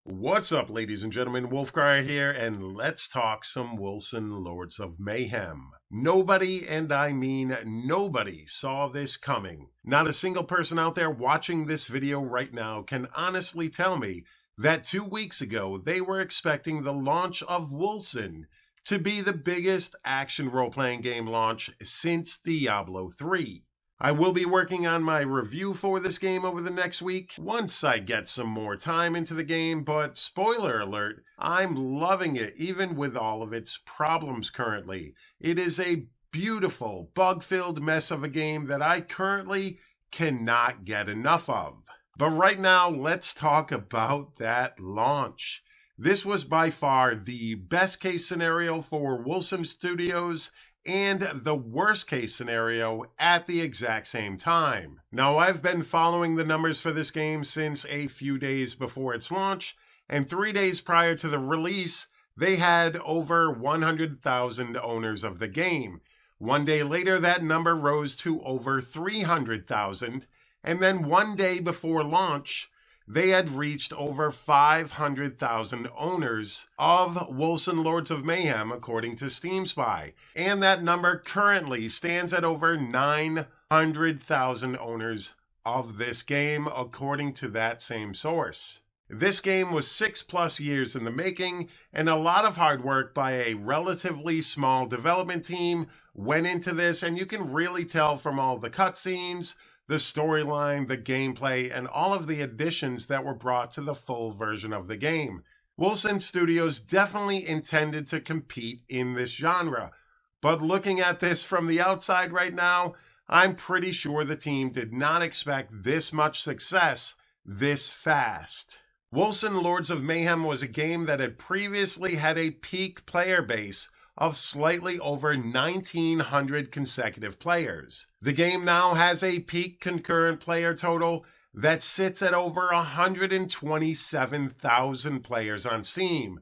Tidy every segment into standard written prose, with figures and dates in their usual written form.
What's up, ladies and gentlemen? Wolfcryer here, and let's talk some Wolcen Lords of Mayhem. Nobody, and I mean nobody, saw this coming. Not a single person out there watching this video right now can honestly tell me that 2 weeks ago they were expecting the launch of Wolcen to be the biggest action role-playing game launch since Diablo 3. I will be working on my review for this game over the next week once I get some more time into the game, but spoiler alert, I'm loving it even with all of its problems currently. It is a beautiful, bug-filled mess of a game that I currently cannot get enough of. But right now, let's talk about that launch. This was by far the best case scenario for Wolcen Studios and the worst case scenario at the exact same time. Now, I've been following the numbers for this game since a few days before its launch, and 3 days prior to the release, they had over 100,000 owners of the game. 1 day later, that number rose to over 300,000, and then 1 day before launch, they had reached over 500,000 owners of Wolcen Lords of Mayhem, according to Steam Spy. And that number currently stands at over 900,000 owners of this game, according to that same source. This game was 6+ years in the making, and a lot of hard work by a relatively small development team went into this, and you can really tell from all the cutscenes, the storyline, the gameplay, and all of the additions that were brought to the full version of the game. Wolcen Studios definitely intended to compete in this genre, but looking at this from the outside right now, I'm pretty sure the team did not expect this much success this fast. Wolcen Lords of Mayhem was a game that had previously had a peak player base of slightly over 1,900 consecutive players. The game now has a peak concurrent player total that sits at over 127,000 players on Steam.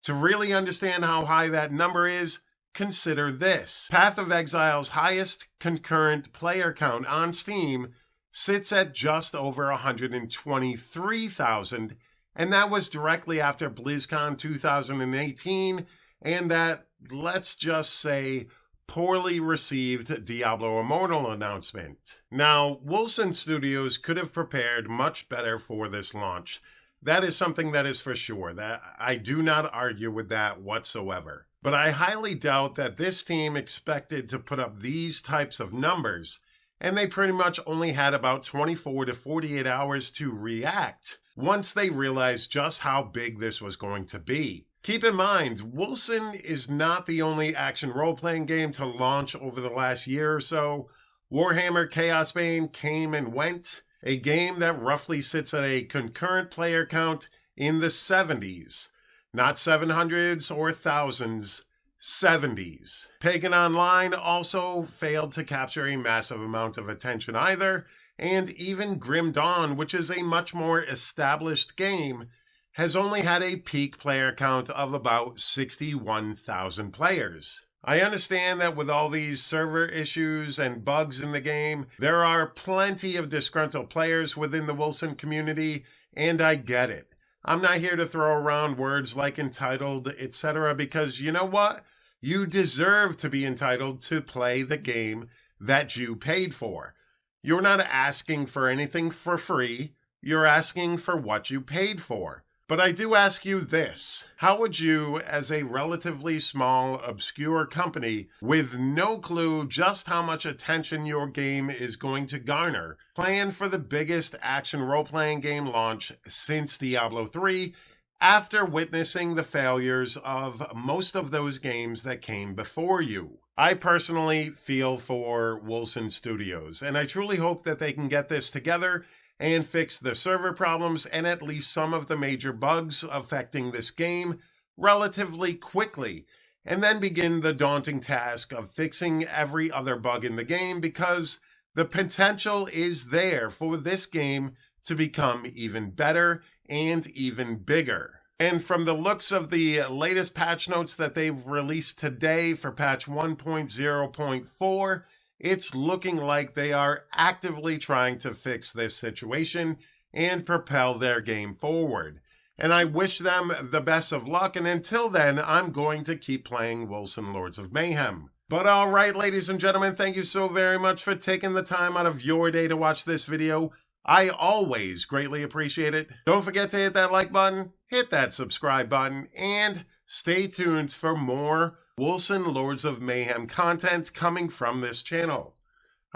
To really understand how high that number is, consider this. Path of Exile's highest concurrent player count on Steam sits at just over 123,000, and that was directly after BlizzCon 2018, and that, let's just say, poorly received Diablo Immortal announcement. Now, Wolcen Studios could have prepared much better for this launch. That is something that is for sure. That I do not argue with that whatsoever. But I highly doubt that this team expected to put up these types of numbers, and they pretty much only had about 24 to 48 hours to react once they realized just how big this was going to be. Keep in mind, Wolcen is not the only action role-playing game to launch over the last year or so. Warhammer Chaos Bane came and went, a game that roughly sits at a concurrent player count in the 70s. Not 700s or thousands, 70s. Pagan Online also failed to capture a massive amount of attention either, and even Grim Dawn, which is a much more established game, has only had a peak player count of about 61,000 players. I understand that with all these server issues and bugs in the game, there are plenty of disgruntled players within the Wolcen community, and I get it. I'm not here to throw around words like entitled, etc., because you know what? You deserve to be entitled to play the game that you paid for. You're not asking for anything for free, you're asking for what you paid for. But I do ask you this. How would you, as a relatively small, obscure company with no clue just how much attention your game is going to garner, plan for the biggest action role-playing game launch since Diablo 3 after witnessing the failures of most of those games that came before you? I personally feel for Wolcen Studios, and I truly hope that they can get this together and fix the server problems and at least some of the major bugs affecting this game relatively quickly, and then begin the daunting task of fixing every other bug in the game, because the potential is there for this game to become even better and even bigger. And from the looks of the latest patch notes that they've released today for patch 1.0.4, it's looking like they are actively trying to fix this situation and propel their game forward. And I wish them the best of luck, and until then, I'm going to keep playing Wolcen Lords of Mayhem. But alright, ladies and gentlemen, thank you so very much for taking the time out of your day to watch this video. I always greatly appreciate it. Don't forget to hit that like button, hit that subscribe button, and stay tuned for more Wolcen Lords of Mayhem content coming from this channel.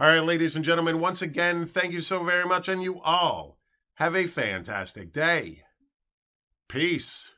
Alright, ladies and gentlemen, once again, thank you so very much, and you all have a fantastic day. Peace.